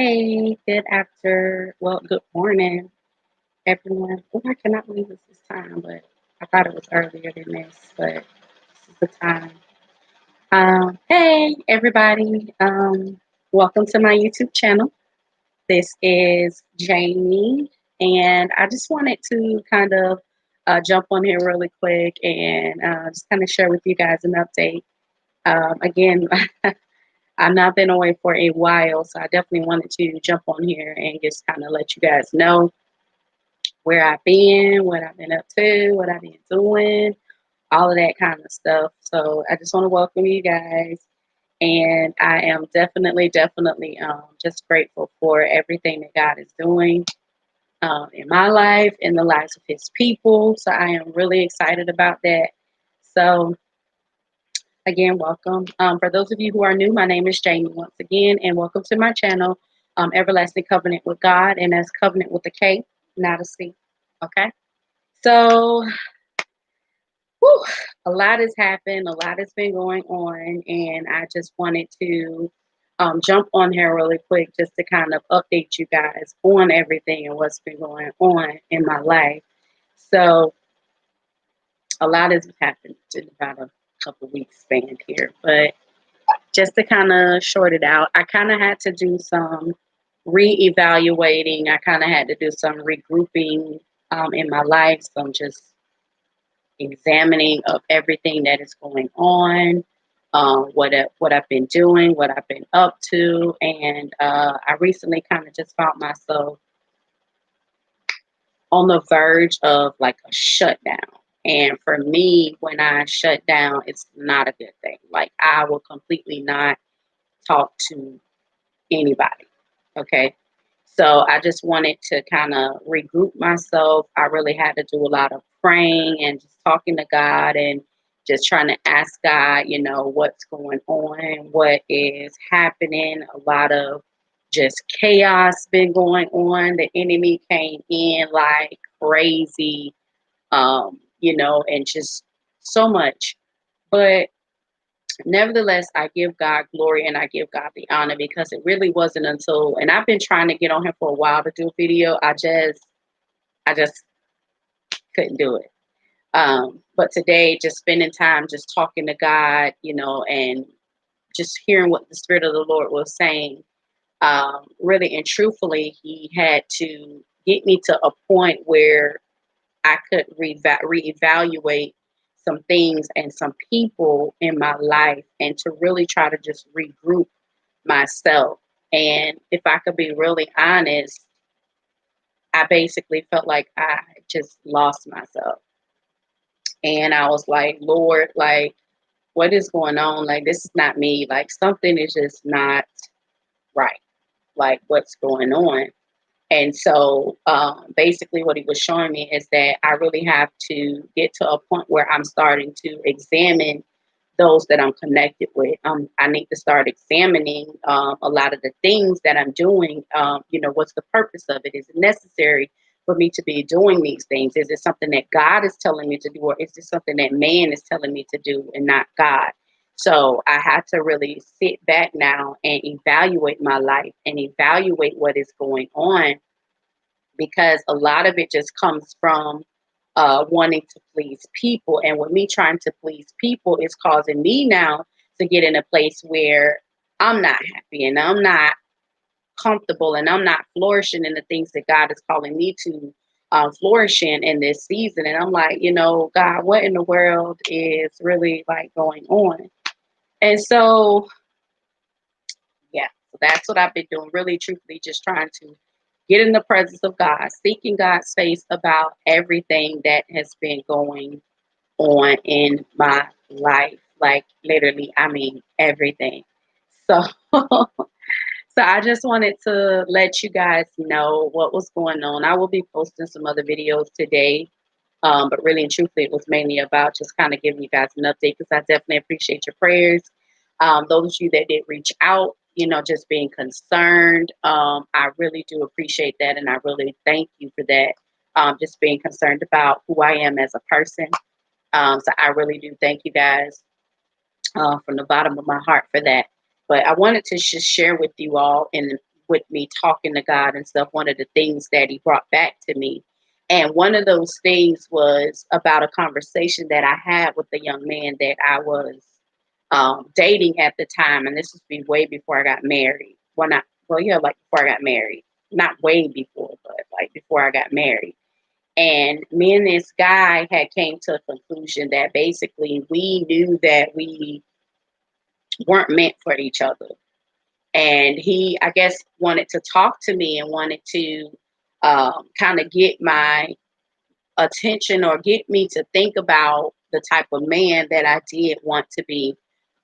Hey, good morning, everyone. Oh, I cannot believe it's this time, but I thought it was earlier than this, but this is the time. Hey, everybody. Welcome to my YouTube channel. This is Jamie, and I just wanted to kind of jump on here really quick and just kind of share with you guys an update. Again, I've not been away for a while, so I definitely wanted to jump on here and just kind of let you guys know where I've been, what I've been up to, what I've been doing, all of that kind of stuff. So I just want to welcome you guys. And I am definitely just grateful for everything that God is doing in my life, in the lives of His people. So I am really excited about that. So again, welcome. For those of you who are new, my name is Jamie once again, and welcome to my channel, Everlasting Covenant with God, and that's Covenant with a K, not a C. Okay. So, whew, a lot has happened, a lot has been going on, and I just wanted to jump on here really quick just to kind of update you guys on everything and what's been going on in my life. So, a lot has happened in about a couple weeks span here, but just to kind of short it out, I kind of had to do some reevaluating. I kind of had to do some regrouping in my life, some just examining of everything that is going on, what I've been doing, what I've been up to, and I recently kind of just found myself on the verge of like a shutdown. And for me, when I shut down, it's not a good thing. Like I will completely not talk to anybody. Okay. So I just wanted to kind of regroup myself. I really had to do a lot of praying and just talking to God and just trying to ask God, what's going on, what is happening. A lot of just chaos been going on. The enemy came in like crazy, and just so much. But nevertheless, I give God glory and I give God the honor because it really wasn't until, and I've been trying to get on here for a while to do a video. I just couldn't do it. But today, just spending time, just talking to God, and just hearing what the Spirit of the Lord was saying, really and truthfully, He had to get me to a point where I could reevaluate some things and some people in my life and to really try to just regroup myself. And if I could be really honest, I basically felt like I just lost myself. And I was like, Lord, like, what is going on? Like, this is not me. Like, something is just not right. Like, what's going on? And so basically, what he was showing me is that I really have to get to a point where I'm starting to examine those that I'm connected with. I need to start examining a lot of the things that I'm doing. What's the purpose of it? Is it necessary for me to be doing these things? Is it something that God is telling me to do, or is it something that man is telling me to do and not God? So I had to really sit back now and evaluate my life and evaluate what is going on because a lot of it just comes from wanting to please people. And with me trying to please people, is causing me now to get in a place where I'm not happy and I'm not comfortable and I'm not flourishing in the things that God is calling me to flourish in this season. And I'm like, God, what in the world is really like going on? And so, yeah, so that's what I've been doing, really truthfully, just trying to get in the presence of God, seeking God's face about everything that has been going on in my life. Like literally, I mean everything. So so I just wanted to let you guys know what was going on. I will be posting some other videos today. But really and truthfully, it was mainly about just kind of giving you guys an update because I definitely appreciate your prayers. Those of you that did reach out, just being concerned, I really do appreciate that. And I really thank you for that. Just being concerned about who I am as a person. So I really do thank you guys from the bottom of my heart for that. But I wanted to just share with you all and with me talking to God and stuff, one of the things that he brought back to me. And one of those things was about a conversation that I had with the young man that I was dating at the time. And this was way before I got married. Well, yeah, like before I got married. Not way before, but like before I got married. And me and this guy had came to a conclusion that basically we knew that we weren't meant for each other. And he, I guess, wanted to talk to me and wanted to kind of get my attention or get me to think about the type of man that I did want to be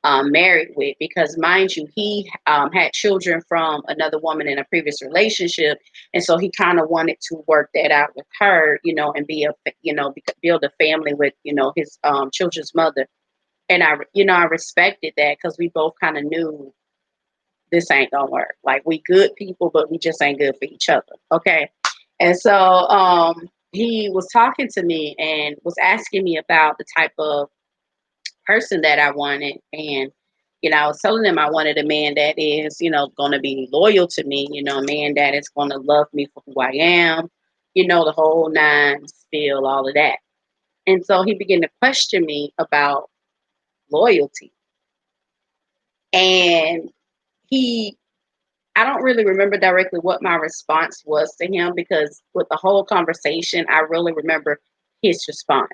married with. Because, mind you, he had children from another woman in a previous relationship. And so he kind of wanted to work that out with her, and build a family with, his children's mother. And I respected that because we both kind of knew this ain't gonna work. Like we good people, but we just ain't good for each other. Okay. And so he was talking to me and was asking me about the type of person that I wanted. And, I was telling him I wanted a man that is, gonna be loyal to me, a man that is gonna love me for who I am, the whole nine spiel, all of that. And so he began to question me about loyalty. And he I don't really remember directly what my response was to him because with the whole conversation, I really remember his response.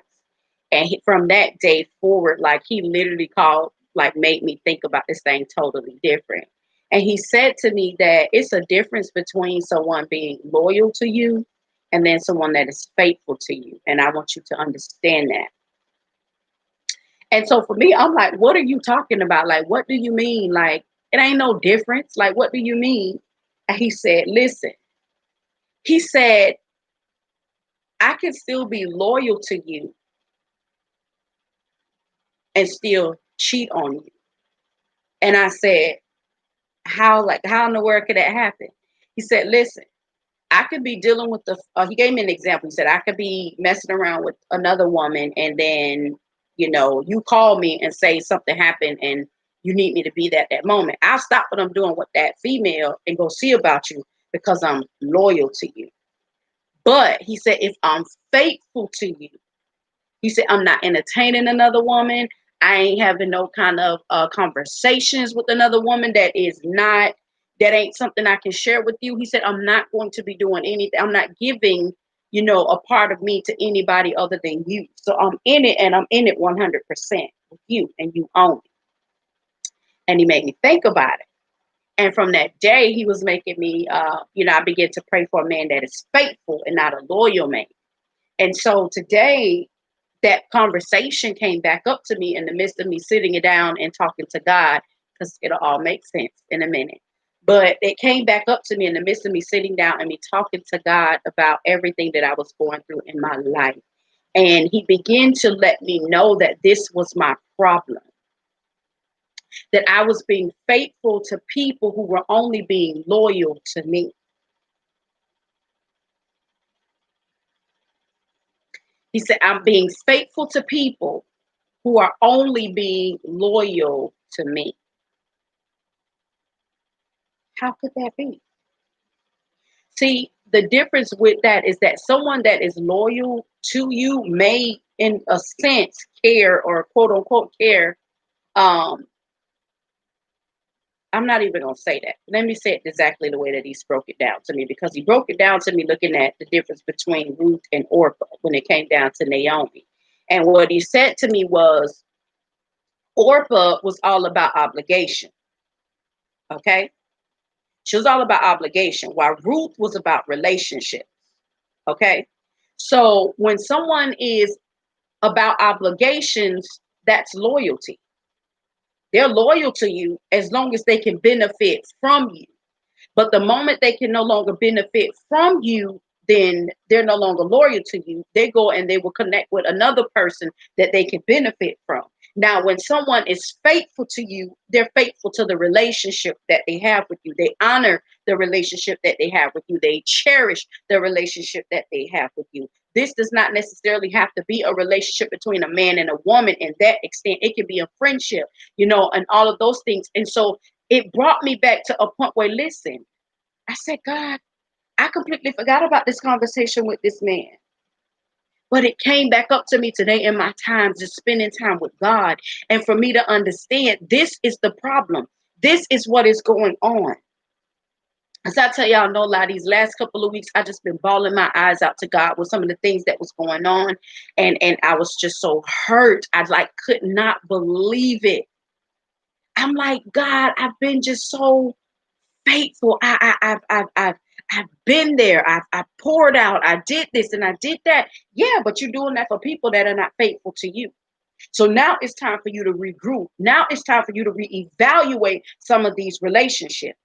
And from that day forward, like he literally made me think about this thing totally different. And he said to me that it's a difference between someone being loyal to you and then someone that is faithful to you. And I want you to understand that. And so for me, I'm like, what are you talking about? Like, what do you mean? Like, it ain't no difference. Like, what do you mean? And he said, listen, he said, I can still be loyal to you and still cheat on you. And I said, how in the world could that happen? He said, listen, I could be dealing with he gave me an example. He said, I could be messing around with another woman and then, you call me and say something happened and you need me to be there at that moment. I'll stop what I'm doing with that female and go see about you because I'm loyal to you. But he said, if I'm faithful to you, he said, I'm not entertaining another woman. I ain't having no kind of conversations with another woman that ain't something I can share with you. He said, I'm not going to be doing anything. I'm not giving, a part of me to anybody other than you. So I'm in it and I'm in it 100% with you and you own it. And he made me think about it. And from that day, he was making me, I began to pray for a man that is faithful and not a loyal man. And so today, that conversation came back up to me in the midst of me sitting it down and talking to God, because it'll all make sense in a minute. But it came back up to me in the midst of me sitting down and me talking to God about everything that I was going through in my life. And he began to let me know that this was my problem, that I was being faithful to people who were only being loyal to me. He said, I'm being faithful to people who are only being loyal to me. How could that be? See, the difference with that is that someone that is loyal to you may, in a sense, care or quote unquote care. Um, I'm not even going to say that. Let me say it exactly the way that he broke it down to me, because he broke it down to me looking at the difference between Ruth and Orpah when it came down to Naomi. And what he said to me was, Orpah was all about obligation. Okay. She was all about obligation, while Ruth was about relationships. Okay. So when someone is about obligations, that's loyalty. They're loyal to you as long as they can benefit from you. But the moment they can no longer benefit from you, then they're no longer loyal to you. They go and they will connect with another person that they can benefit from. Now, when someone is faithful to you, they're faithful to the relationship that they have with you. They honor the relationship that they have with you. They cherish the relationship that they have with you. This does not necessarily have to be a relationship between a man and a woman in that extent. It can be a friendship, and all of those things. And so it brought me back to a point where, listen, I said, God, I completely forgot about this conversation with this man. But it came back up to me today in my times, just spending time with God. And for me to understand, this is the problem. This is what is going on. As I tell y'all, no lie, these last couple of weeks, I just been bawling my eyes out to God with some of the things that was going on. And I was just so hurt. I like could not believe it. I'm like, God, I've been just so faithful. I've been there. I poured out. I did this and I did that. Yeah, but you're doing that for people that are not faithful to you. So now it's time for you to regroup. Now it's time for you to reevaluate some of these relationships.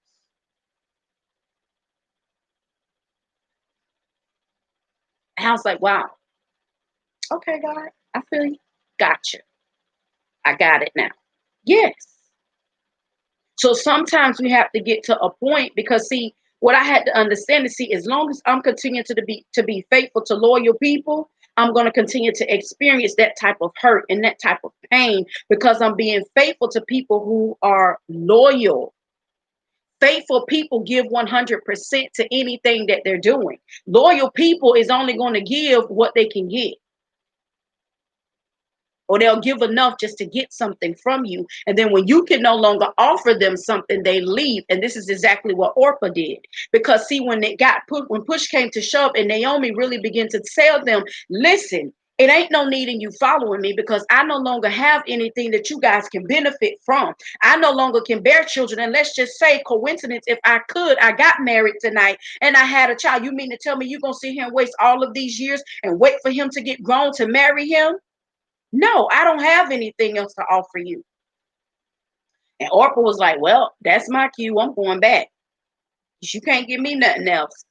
And I was like, wow, okay, God, I feel you. Gotcha. I got it now. Yes. So sometimes we have to get to a point because see, what I had to understand is see, as long as I'm continuing to be faithful to loyal people, I'm going to continue to experience that type of hurt and that type of pain because I'm being faithful to people who are loyal. Faithful people give 100% to anything that they're doing. Loyal people is only going to give what they can get, or they'll give enough just to get something from you. And then when you can no longer offer them something, they leave. And this is exactly what Orpah did. Because see, when it got put, when push came to shove, and Naomi really began to tell them, listen, it ain't no need in you following me because I no longer have anything that you guys can benefit from. I no longer can bear children. And let's just say, coincidence, if I could, I got married tonight and I had a child. You mean to tell me you're going to sit here and waste all of these years and wait for him to get grown to marry him? No, I don't have anything else to offer you. And Orpah was like, well, that's my cue. I'm going back. You can't give me nothing else.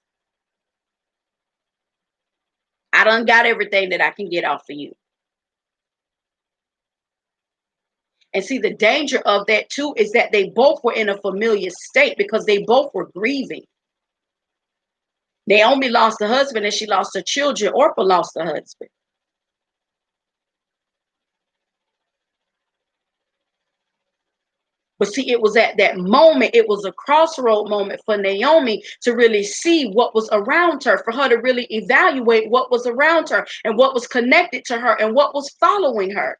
I done got everything that I can get off of you. And see, the danger of that too is that they both were in a familiar state because they both were grieving. Naomi lost her husband and she lost her children. Orpah lost her husband. But see, it was at that moment, it was a crossroad moment for Naomi to really see what was around her, for her to really evaluate what was around her and what was connected to her and what was following her.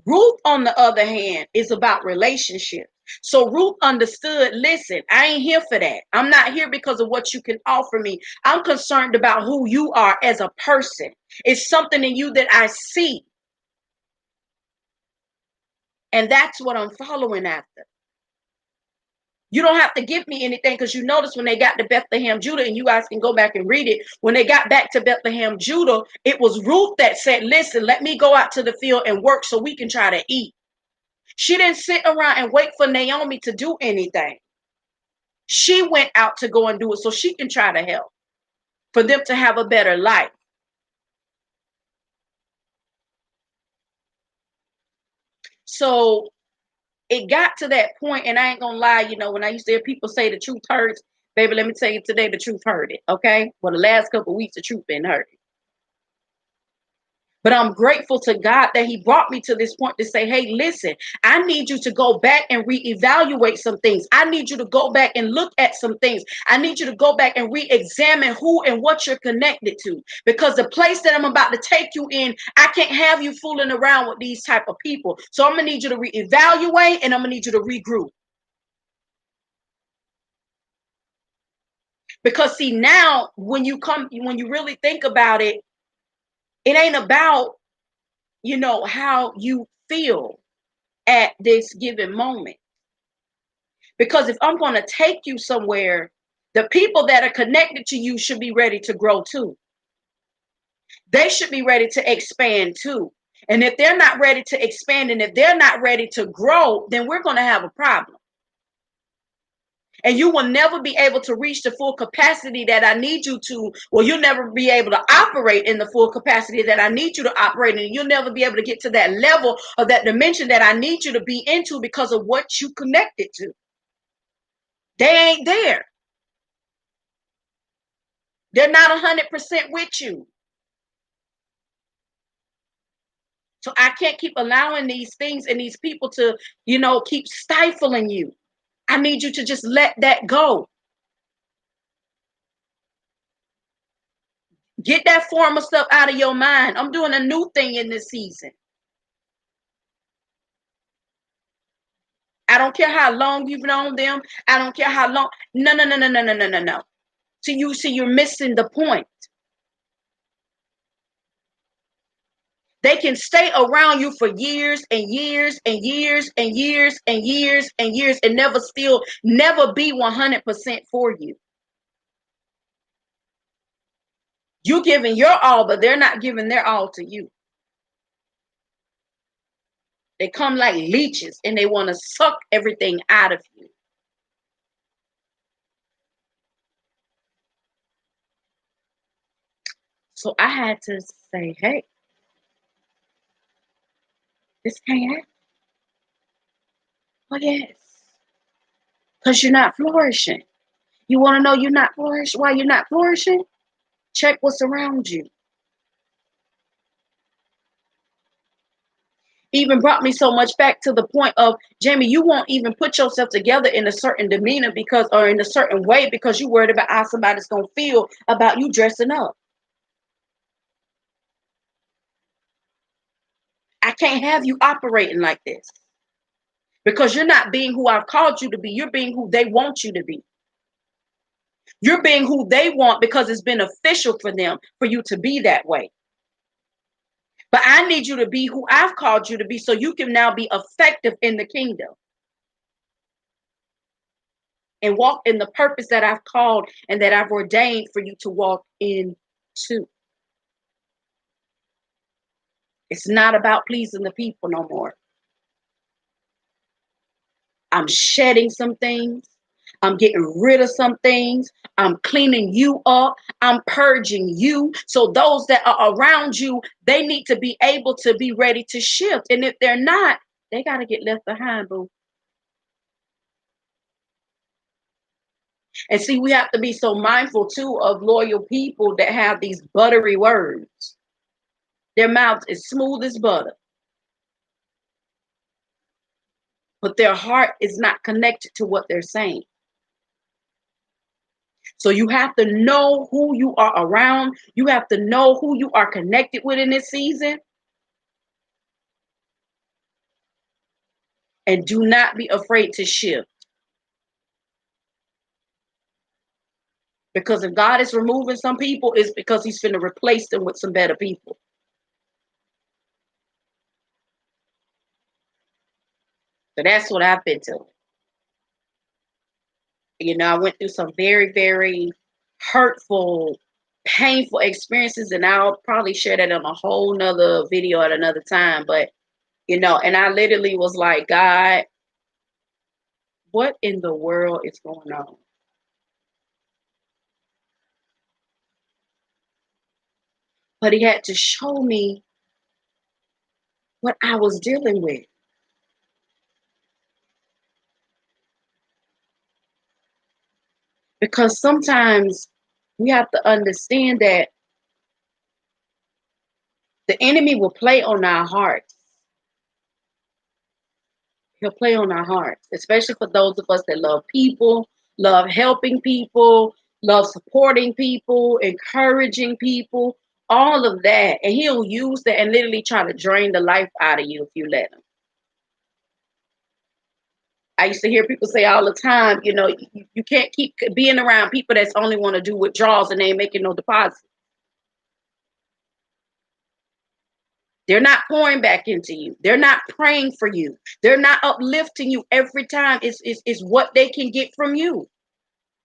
Ruth, on the other hand, is about relationship. So Ruth understood, listen, I ain't here for that. I'm not here because of what you can offer me. I'm concerned about who you are as a person. It's something in you that I see. And that's what I'm following after. You don't have to give me anything because you notice when they got to Bethlehem, Judah, and you guys can go back and read it. When they got back to Bethlehem, Judah, it was Ruth that said, listen, let me go out to the field and work so we can try to eat. She didn't sit around and wait for Naomi to do anything. She went out to go and do it so she can try to help for them to have a better life. So it got to that point, and I ain't gonna lie, when I used to hear people say the truth hurts, baby, let me tell you today, the truth hurt it. Okay. Well, the last couple of weeks, the truth been hurt. But I'm grateful to God that He brought me to this point to say, hey, listen, I need you to go back and reevaluate some things. I need you to go back and look at some things. I need you to go back and re-examine who and what you're connected to. Because the place that I'm about to take you in, I can't have you fooling around with these type of people. So I'm going to need you to reevaluate and I'm going to need you to regroup. Because see, now when you really think about it, it ain't about, how you feel at this given moment. Because if I'm going to take you somewhere, the people that are connected to you should be ready to grow too. They should be ready to expand too. And if they're not ready to expand and if they're not ready to grow, then we're going to have a problem. And you will never be able to reach the full capacity that I need you to, or you'll never be able to operate in the full capacity that I need you to operate in. You'll never be able to get to that level of that dimension that I need you to be into because of what you connected to. They ain't there. They're not 100% with you. So I can't keep allowing these things and these people to, keep stifling you. I need you to just let that go. Get that former stuff out of your mind. I'm doing a new thing in this season. I don't care how long you've known them. I don't care how long. No, no, no, no, no, no, no, no, no. See, you're missing the point. They can stay around you for years and years and years and years and years and years and never be 100% for you. You giving your all, but they're not giving their all to you. They come like leeches and they want to suck everything out of you. So I had to say, hey, this can't happen. Oh, yes. Because you're not flourishing. You want to know you're not flourishing? Why you're not flourishing? Check what's around you. Even brought me so much back to the point of, Jamie, you won't even put yourself together in a certain demeanor or in a certain way because you're worried about how somebody's going to feel about you dressing up. I can't have you operating like this because you're not being who I've called you to be. You're being who they want you to be. You're being who they want because it's beneficial for them for you to be that way. But I need you to be who I've called you to be so you can now be effective in the kingdom and walk in the purpose that I've called and that I've ordained for you to walk into. It's not about pleasing the people no more. I'm shedding some things. I'm getting rid of some things. I'm cleaning you up. I'm purging you. So those that are around you, they need to be able to be ready to shift. And if they're not, they got to get left behind, boo. And see, we have to be so mindful too of loyal people that have these buttery words. Their mouth is smooth as butter, but their heart is not connected to what they're saying. So you have to know who you are around. You have to know who you are connected with in this season. And do not be afraid to shift. Because if God is removing some people, it's because he's going to replace them with some better people. So that's what I've been doing. You know, I went through some very, very hurtful, painful experiences, and I'll probably share that on a whole nother video at another time. But, you know, and I literally was like, God, what in the world is going on? But he had to show me what I was dealing with. Because sometimes we have to understand that the enemy will play on our hearts. He'll play on our hearts, especially for those of us that love people, love helping people, love supporting people, encouraging people, all of that. And he'll use that and literally try to drain the life out of you if you let him. I used to hear people say all the time, you know, you can't keep being around people that's only want to do withdrawals and they ain't making no deposits. They're not pouring back into you. They're not praying for you. They're not uplifting you every time. It's what they can get from you.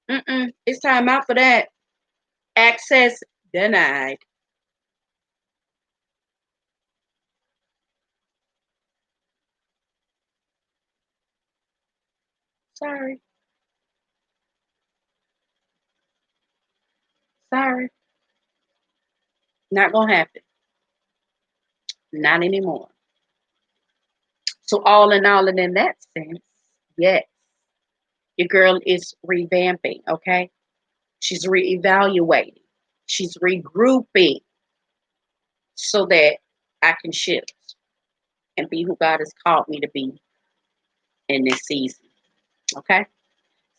It's time out for that. Access denied. Sorry. Sorry. Not going to happen. Not anymore. So all in all, and in that sense, yes, your girl is revamping, okay? She's reevaluating. She's regrouping so that I can shift and be who God has called me to be in this season. Okay.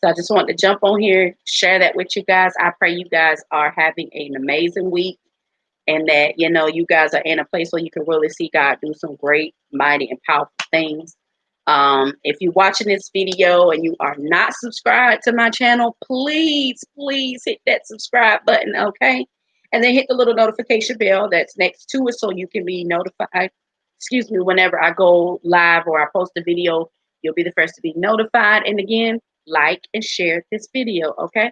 So I just want to jump on here, share that with you guys. I pray you guys are having an amazing week and that, you guys are in a place where you can really see God do some great, mighty, and powerful things. If you're watching this video and you are not subscribed to my channel, please, please hit that subscribe button, okay? And then hit the little notification bell that's next to it so you can be notified, whenever I go live or I post a video, you'll be the first to be notified. And again, like and share this video, okay?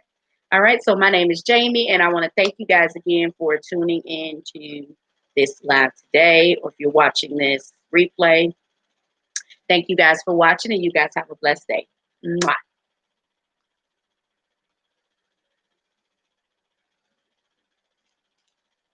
All right, so my name is Jamie, and I want to thank you guys again for tuning in to this live today, or if you're watching this replay. Thank you guys for watching, and you guys have a blessed day. Mwah.